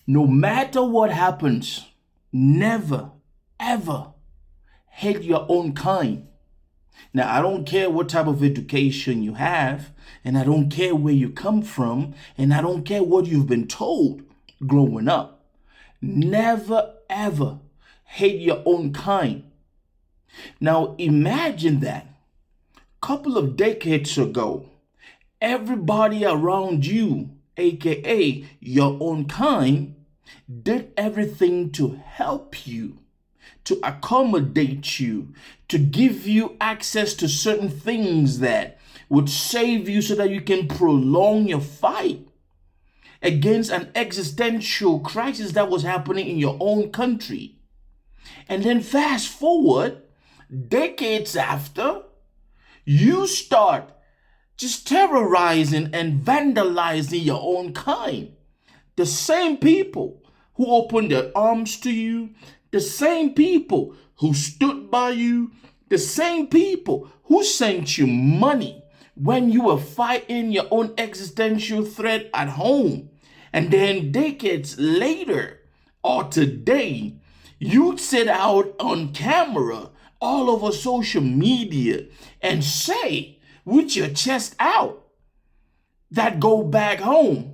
No matter what happens, never, ever hate your own kind. Now, I don't care what type of education you have, and I don't care where you come from, and I don't care what you've been told growing up. Never, ever hate your own kind. Now, imagine that. Couple of decades ago, everybody around you, aka your own kind, did everything to help you, to accommodate you, to give you access to certain things that would save you so that you can prolong your fight against an existential crisis that was happening in your own country. And then fast forward, decades after, you start just terrorizing and vandalizing your own kind. The same people who opened their arms to you, the same people who stood by you, the same people who sent you money when you were fighting your own existential threat at home. And then decades later, or today, you'd sit out on camera all over social media and say with your chest out that go back home.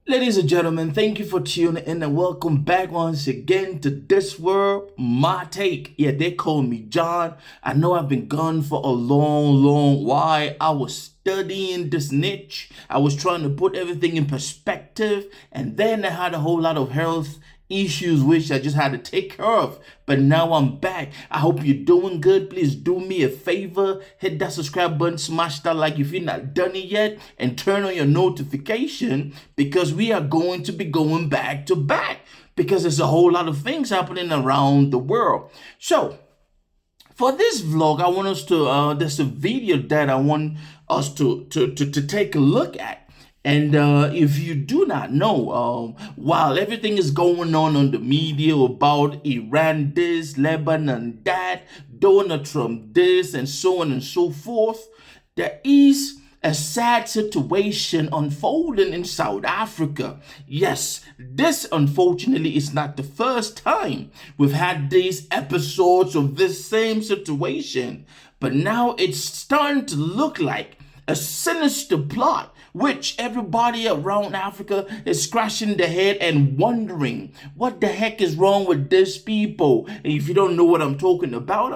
Ladies and gentlemen, thank you for tuning in and welcome back once again to This World, My Take. Yeah, they call me John. I know I've been gone for a long while. I was studying this niche. I was trying to put everything in perspective, and then I had a whole lot of health issues which I just had to take care of. But now I'm back. I hope you're doing good. Please do me a favor, hit that subscribe button, smash that like if you're not done it yet, and turn on your notification, because we are going to be going back to back because there's a whole lot of things happening around the world. So for this vlog, I want us to there's a video that I want us to take a look at. And if you do not know, while everything is going on the media about Iran this, Lebanon that, Donald Trump this, and so on and so forth, there is a sad situation unfolding in South Africa. Yes, this unfortunately is not the first time we've had these episodes of this same situation, but now it's starting to look like a sinister plot which everybody around Africa is scratching their head and wondering what the heck is wrong with these people. And if you don't know what I'm talking about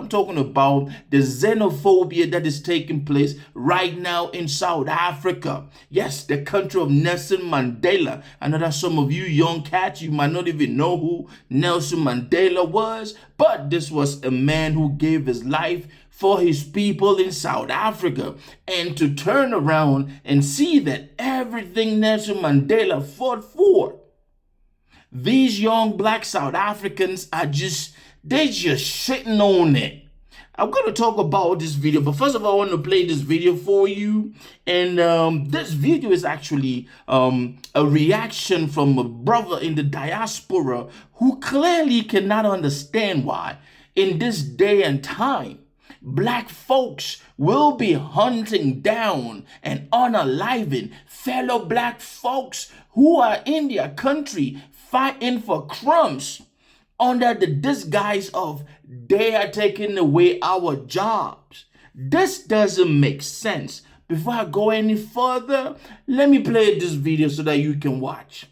the xenophobia that is taking place right now in South Africa. Yes, the country of Nelson Mandela. I know that some of you young cats, you might not even know who Nelson Mandela was, but this was a man who gave his life for his people in South Africa. And to turn around and see that everything Nelson Mandela fought for, these young black South Africans are just sitting on it. I'm going to talk about this video, but first of all, I want to play this video for you. And this video is actually a reaction from a brother in the diaspora who clearly cannot understand why in this day and time Black folks will be hunting down and unaliving fellow Black folks who are in their country fighting for crumbs under the disguise of they are taking away our jobs. This doesn't make sense. Before I go any further, let me play this video so that you can watch.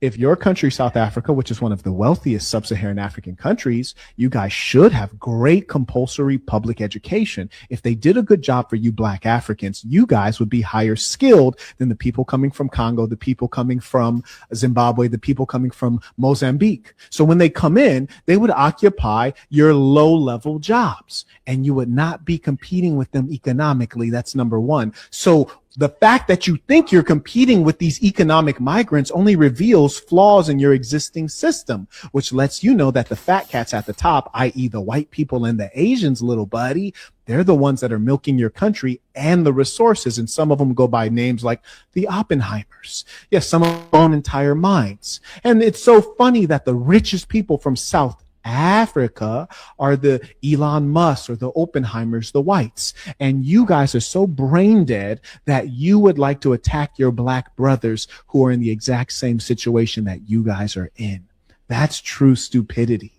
If your country, South Africa, which is one of the wealthiest sub-Saharan African countries, you guys should have great compulsory public education. If they did a good job for you Black Africans, you guys would be higher skilled than the people coming from Congo, the people coming from Zimbabwe, the people coming from Mozambique. So when they come in, they would occupy your low-level jobs, and you would not be competing with them economically. That's number one. So The fact that you think you're competing with these economic migrants only reveals flaws in your existing system, which lets you know that the fat cats at the top, i.e. the white people and the Asians, little buddy, they're the ones that are milking your country and the resources. And some of them go by names like the Oppenheimers. Yes, some of them own entire mines. And it's so funny that the richest people from South Africa are the Elon Musk or the Oppenheimers, the whites. And you guys are so brain dead that you would like to attack your black brothers who are in the exact same situation that you guys are in. That's true stupidity.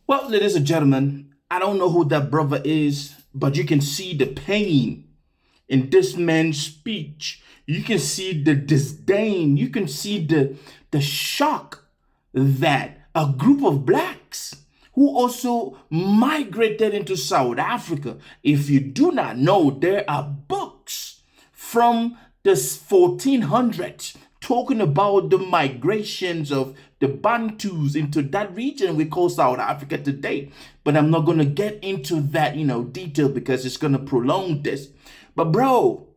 Well, ladies and gentlemen, I don't know who that brother is, but you can see the pain in this man's speech. You can see the disdain. You can see the shock that a group of blacks who also migrated into South Africa. If you do not know, there are books from the 1400s talking about the migrations of the Bantus into that region we call South Africa today. But I'm not going to get into that, detail because it's going to prolong this. But bro,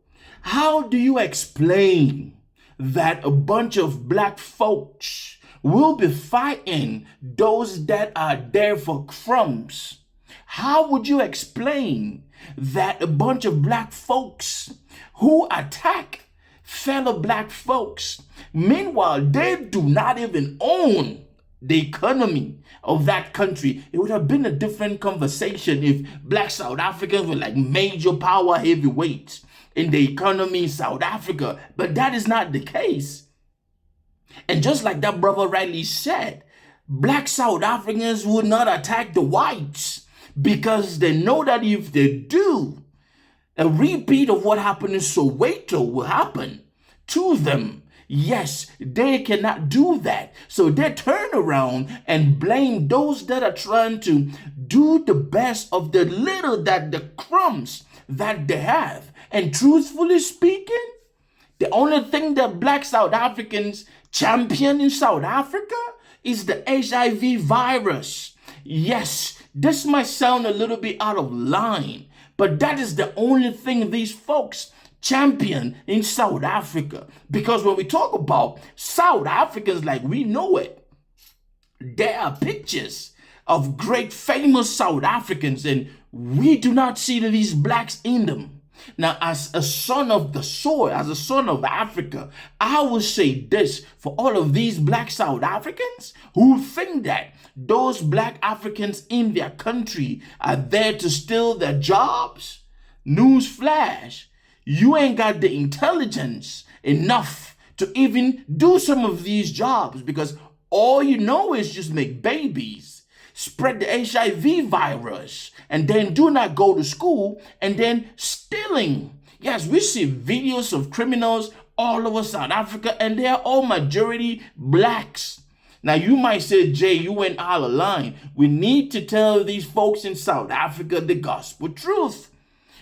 how do you explain that a bunch of black folks will be fighting those that are there for crumbs? How would you explain that a bunch of black folks who attack fellow black folks, meanwhile, they do not even own the economy of that country? It would have been a different conversation if black South Africans were like major power heavyweights in the economy in South Africa, but that is not the case. And just like that brother rightly said, black South Africans would not attack the whites because they know that if they do, a repeat of what happened in Soweto will happen to them. Yes, they cannot do that. So they turn around and blame those that are trying to do the best of the little that the crumbs that they have. And truthfully speaking, the only thing that black South Africans champion in South Africa is the HIV virus. Yes, this might sound a little bit out of line, but that is the only thing these folks champion in South Africa. Because when we talk about South Africans like we know it, there are pictures of great famous South Africans and we do not see these blacks in them. Now, as a son of the soil, as a son of Africa, I will say this for all of these black South Africans who think that those black Africans in their country are there to steal their jobs. Newsflash, you ain't got the intelligence enough to even do some of these jobs because all you know is just make babies, spread the HIV virus, and then do not go to school, and then stealing. Yes, we see videos of criminals all over South Africa, and they are all majority blacks. Now, you might say, Jay, you went out of line. We need to tell these folks in South Africa the gospel truth.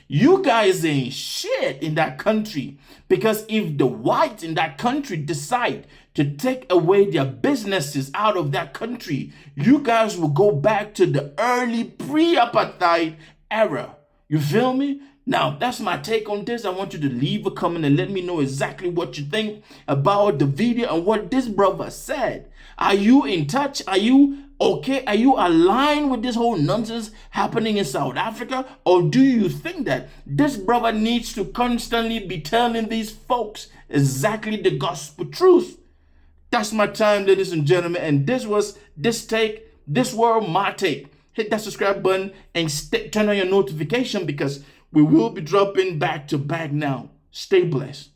You guys ain't shit in that country, because if the whites in that country decide to take away their businesses out of that country, you guys will go back to the early pre-apartheid era. You feel me? Now, that's my take on this. I want you to leave a comment and let me know exactly what you think about the video and what this brother said. Are you in touch? Are you okay? Are you aligned with this whole nonsense happening in South Africa? Or do you think that this brother needs to constantly be telling these folks exactly the gospel truth? That's my time, ladies and gentlemen. And this was this take, this world, my take. Hit that subscribe button and turn on your notification because we will be dropping back to back now. Stay blessed.